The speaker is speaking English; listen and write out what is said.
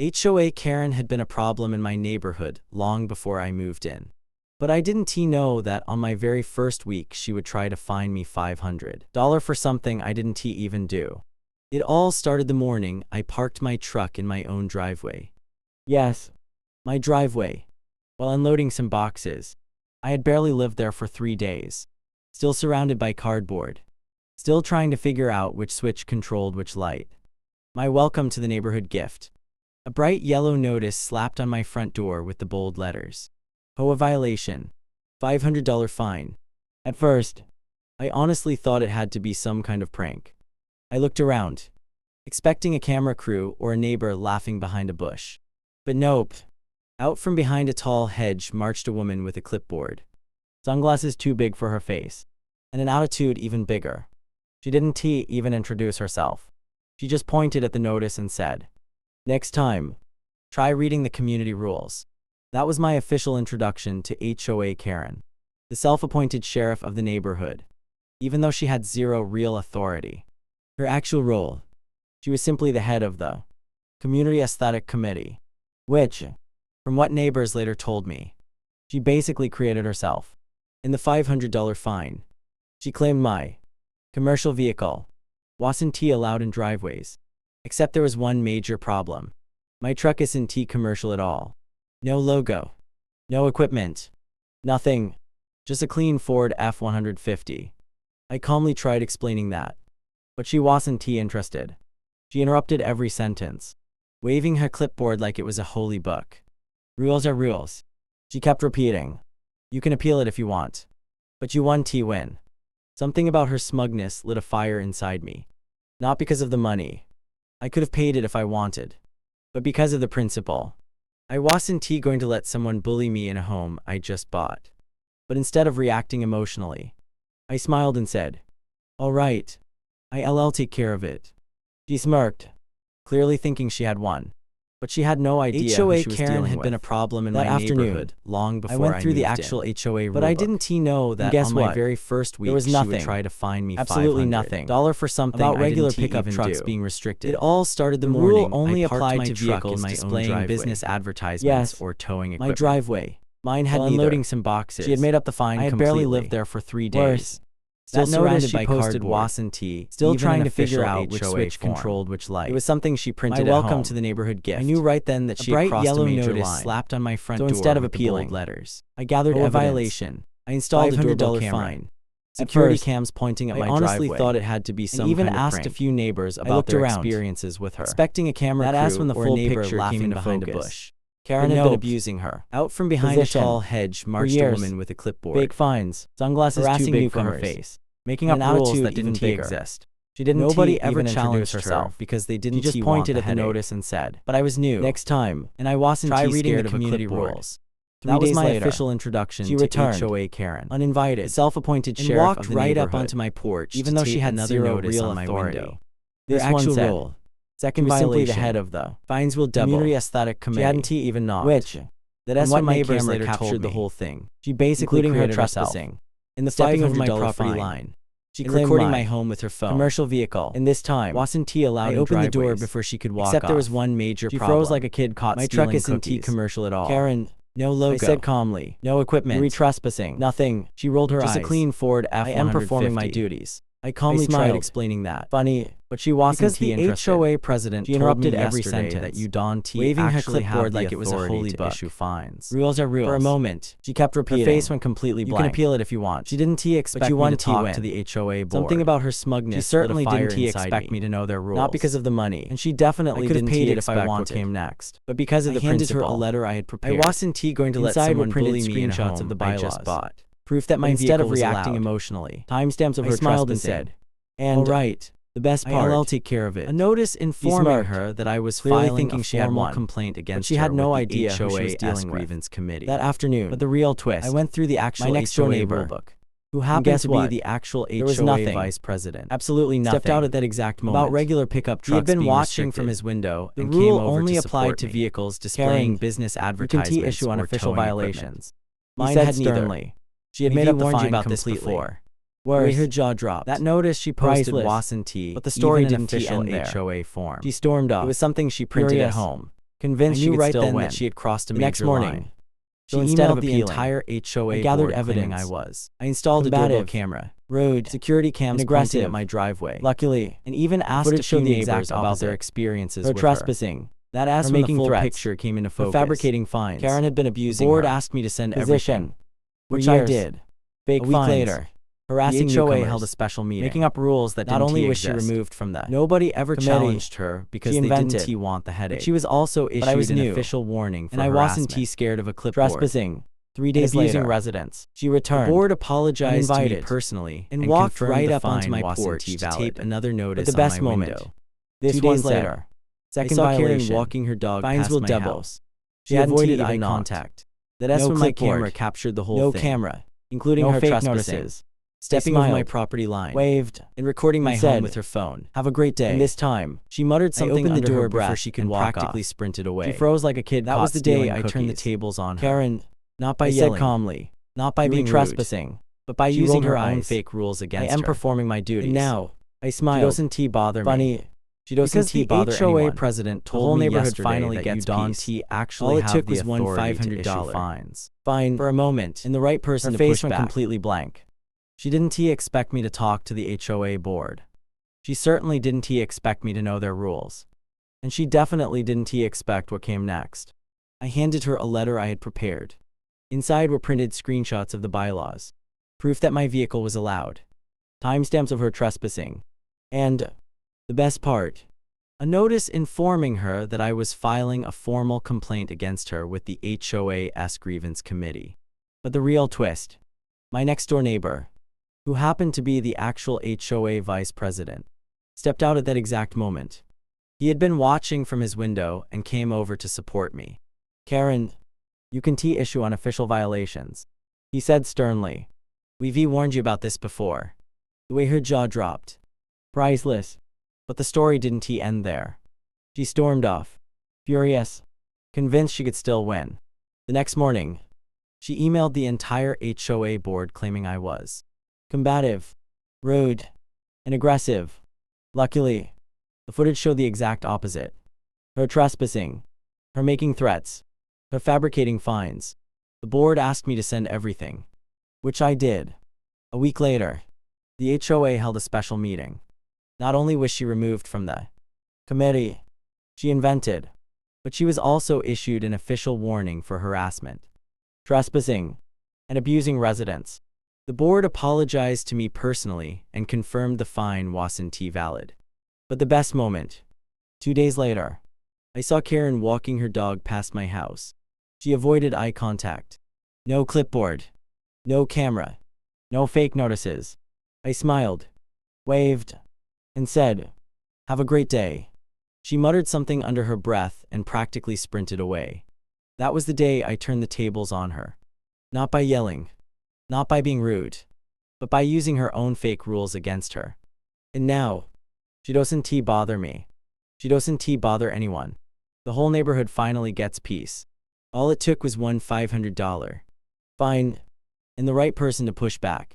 HOA Karen had been a problem in my neighborhood long before I moved in. But I didn't know that on my very first week she would try to fine me $500 for something I didn't even do. It all started the morning I parked my truck in my own driveway. Yes, my driveway. While unloading some boxes. I had barely lived there for 3 days. Still surrounded by cardboard. Still trying to figure out which switch controlled which light. My welcome to the neighborhood gift. A bright yellow notice slapped on my front door with the bold letters. HOA violation. $500 fine. At first, I honestly thought it had to be some kind of prank. I looked around, expecting a camera crew or a neighbor laughing behind a bush. But nope. Out from behind a tall hedge marched a woman with a clipboard. Sunglasses too big for her face, and an attitude even bigger. She didn't even introduce herself. She just pointed at the notice and said, "Next time, try reading the community rules." That was my official introduction to HOA Karen, the self-appointed sheriff of the neighborhood, even though she had zero real authority. Her actual role, she was simply the head of the Community Aesthetic Committee, which, from what neighbors later told me, she basically created herself. In the $500 fine, she claimed my commercial vehicle wasn't allowed in driveways. Except there was one major problem. My truck isn't commercial at all. No logo. No equipment. Nothing. Just a clean Ford F-150. I calmly tried explaining that. But she wasn't interested. She interrupted every sentence, waving her clipboard like it was a holy book. Rules are rules. She kept repeating. You can appeal it if you want. But you won't win. Something about her smugness lit a fire inside me. Not because of the money. I could have paid it if I wanted. But because of the principle. I wasn't going to let someone bully me in a home I just bought. But instead of reacting emotionally, I smiled and said, "All right. I'll take care of it." She smirked, clearly thinking she had won. But she had no idea HOA who she was Karen dealing had with. been a problem in That my afternoon, neighborhood long before I went through the moved actual in. HOA rulebook. But I didn't know that guess on my what? very first week There was she nothing. would try to fine me Absolutely $500 for something about I regular didn't pickup even trucks do. being restricted. It all started the The morning rule only I parked applied my to truck vehicles in my displaying own business advertisements Yes, or towing my equipment. driveway. Mine had While neither. unloading some boxes. She had made up the fine I had completely. barely lived there for 3 days. Worse, Still that notice surrounded she by posted cardboard. wasn't Still even trying an to figure official out which HOA switch form. controlled which light. It was something she printed My at welcome home. to the neighborhood gift. I knew right then that A she bright had crossed yellow a major notice line. slapped on my front So door instead of with the bold appealing, letters. I gathered HOA evidence. violation. I installed a $500 doorbell camera. fine. At Security first, cams pointing at I my honestly driveway. thought it had to be and some even kind of asked a prank. few neighbors I about looked their around, experiences with her. expecting a camera That crew asked when the or full a neighbor picture laughing came into behind a focus. bush. Karen But had been nope. abusing her. Out from behind Position. a tall hedge marched a years. woman with a clipboard. Big fines. Sunglasses Harassing too big for her newcomers. face. Making An up rules attitude that even didn't bigger. exist. She didn't Nobody ever even challenged introduce her herself because they didn't She just want pointed the at the headache. notice and said, But I was new. "Next time." And I wasn't Try reading scared the of a community clipboard. rules. That was days my later, official introduction she to returned, HOA Karen, uninvited, the self-appointed and sheriff walked of the right up neighborhood, onto my porch even to though she tape had another zero notice real on my authority. window. This Her one actual said, role. second She was simply violation. the head of the Fines will double. Community Aesthetic Committee. She hadn't even knocked. Which, That from is what what my neighbors camera later captured told the me, whole thing. she basically Including her created herself. trespassing. In the Stepping over my $500 property fine. line. She and claimed recording my my home with her phone. commercial vehicle. And this time, wasn't allowed I in opened the door driveways. before she could walk Except there off. was one major She problem. froze like a kid caught My stealing truck isn't cookies. commercial at all. Karen, no logo. I said calmly. No equipment. You're trespassing. Nothing. She rolled her Just eyes. a clean Ford F-150. I am performing my duties. I calmly smiled, tried explaining that. Funny, But she wasn't because the interested. HOA president She told me interrupted every yesterday sentence, that you don't waving her actually have clipboard the like it was a authority holy to book. issue fines. Rules are rules. For a moment, she kept repeating. Her face went completely You blank. can appeal it if you want. She didn't expect but you me want to talk win. to the HOA board. Something about her smugness. She certainly lit a fire didn't inside expect me to know their rules. Not because of the money. And she definitely I could have didn't paid it if I expect what wanted. came next. But because of I the handed principle, her a letter I had prepared. I wasn't going to let Inside were someone printed bully me in a screenshots home of the I bylaws. just bought. Proof that my But instead vehicle of was reacting allowed. emotionally, Timestamps of I her smiled and trespassing. said, And all right. the best part, I'll take care of it. a notice informing Informing her her that I was clearly filing thinking a she had formal won. complaint against she had her no with idea the who she was HOA dealing with. grievance committee. that afternoon. But the real twist, I went through the actual my next door HOA neighbor, rulebook, who and happened guess to be what? the actual There was HOA nothing. vice president, Absolutely nothing. stepped out at that exact moment about regular pickup He had trucks been being watching restricted. from his window The and rule came over only to applied support to me. vehicles displaying Karen, business you can advertisements issue or unofficial towing violations. equipment. Mine He said had neither. sternly. She had "Maybe made up the warned you fine about this completely. before." Worse, Her jaw dropped. that notice she posted Priceless. wasn't But the story even an didn't official end there. HOA form. She stormed off. It was something she printed furious. at home. Convinced I she knew could right still then win. that she had crossed a The next major morning, line. she So instead of emailed the appealing, entire HOA I gathered board claiming evidence. I was. I installed a Combative, doorbell camera, rude, security cams and pointing aggressive. at my driveway, Luckily, and even asked footage a few showed the neighbors exact about their opposite. experiences Her with trespassing, That as her when the making full threats, picture came into her focus, fabricating fines. Karen had been The abusing board her. asked me to send Position, everything, for which years. I did. Fake A week fines. later, Harassing the HOA newcomers, held a special meeting, making up rules that not didn't only was she exist. removed from the Nobody ever committee challenged her because she they invented, didn't want the headache. but she was also But I was issued an new, official warning for and I harassment, wasn't scared of a clipboard. trespassing, 3 And days abusing later. residents. She returned. The board apologized to me uninvited, personally and and walked confirmed right the up onto fine my wasn't porch to valid. tape another notice But the best on my moment, window. this 2 one days later, later, second I saw Karen violation. walking her dog Fines past will my double. house. She hadn't avoided even eye knocked. contact. That's No when my clipboard, camera captured the whole no thing, camera, including no her fake trespassing, notices. stepping over my smiled, property line, waved, and recording my and home said, with her phone. "Have a great day." And this time, she muttered I something opened the under door her before breath she could and walk practically off. sprinted away. She froze like a kid. That caught was the day stealing I turned the cookies. tables on her. Karen, not by I yelling, said calmly, not by "You being were rude, trespassing, but by She using rolled her her own eyes. fake rules I against am her. performing my duties." And now, I she smiled. doesn't bother Funny. me. She doesn't Because the bother HOA anyone. president The told whole me neighborhood yesterday finally that gets you peace. don't actually All it have took the was one authority to issue $500 fines. fine For a moment, and the right person her to face push went back. completely blank. She didn't expect me to talk to the HOA board. She certainly didn't expect me to know their rules. And she definitely didn't expect what came next. I handed her a letter I had prepared. Inside were printed screenshots of the bylaws, proof that my vehicle was allowed, timestamps of her trespassing, and, the best part, a notice informing her that I was filing a formal complaint against her with the HOA's grievance committee. But the real twist, my next-door neighbor, who happened to be the actual HOA vice president, stepped out at that exact moment. He had been watching from his window and came over to support me. "Karen, you can issue on official violations," he said sternly. "We've warned you about this before." The way her jaw dropped. Priceless. But the story didn't end there. She stormed off, furious, convinced she could still win. The next morning, she emailed the entire HOA board claiming I was combative, rude, and aggressive. Luckily, the footage showed the exact opposite. Her trespassing, her making threats, her fabricating fines. The board asked me to send everything, which I did. A week later, the HOA held a special meeting. Not only was she removed from the committee she invented, but she was also issued an official warning for harassment, trespassing, and abusing residents. The board apologized to me personally and confirmed the fine wasn't valid. But the best moment, 2 days later, I saw Karen walking her dog past my house. She avoided eye contact. No clipboard, no camera, no fake notices. I smiled, waved, and said, "Have a great day." She muttered something under her breath and practically sprinted away. That was the day I turned the tables on her. Not by yelling, not by being rude, but by using her own fake rules against her. And now, she doesn't bother me. She doesn't bother anyone. The whole neighborhood finally gets peace. All it took was one $500 fine and the right person to push back.